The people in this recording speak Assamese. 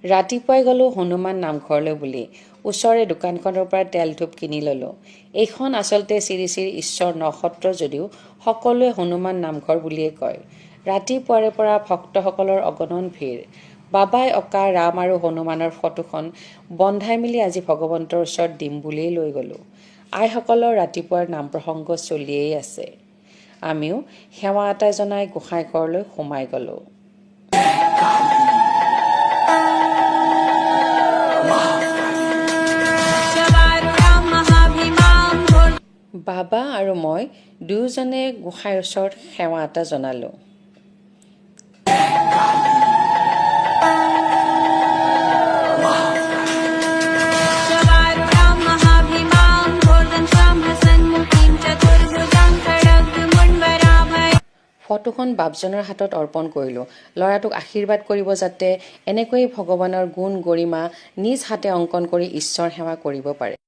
ৰাতিপুৱাই গ'লো হনুমান নামঘৰলৈ বুলি ওচৰৰে দোকানখনৰ পৰা তেল ধূপ কিনি ল'লোঁ। এইখন আচলতে শ্ৰী শ্ৰী ঈশ্বৰ নক্ষত্ৰ যদিও সকলোৱে হনুমান নামঘৰ বুলিয়েই কয়। ৰাতিপুৱাৰে পৰা ভক্তসকলৰ অগণন ভিৰ। বাবাই অঁকা ৰাম আৰু হনুমানৰ ফটোখন বন্ধাই মেলি আজি ভগৱন্তৰ ওচৰত দিম বুলিয়েই লৈ গ'লোঁ। আইসকলৰ ৰাতিপুৱাৰ নাম প্ৰসংগ চলিয়েই আছে। আমিও সেৱা এটা জনাই গোসাঁই ঘৰলৈ সোমাই গ'লোঁ। বাবা আৰু মই দুয়োজনে গোসাঁইৰ ওচৰত সেৱা এটা জনালোঁ। ফটোখন বাপজনৰ হাতত অৰ্পণ কৰিলোঁ। ল'ৰাটোক আশীৰ্বাদ কৰিব যাতে এনেকৈয়ে ভগৱানৰ গুণ গৰিমা নিজ হাতে অংকন কৰি ঈশ্বৰ সেৱা কৰিব পাৰে।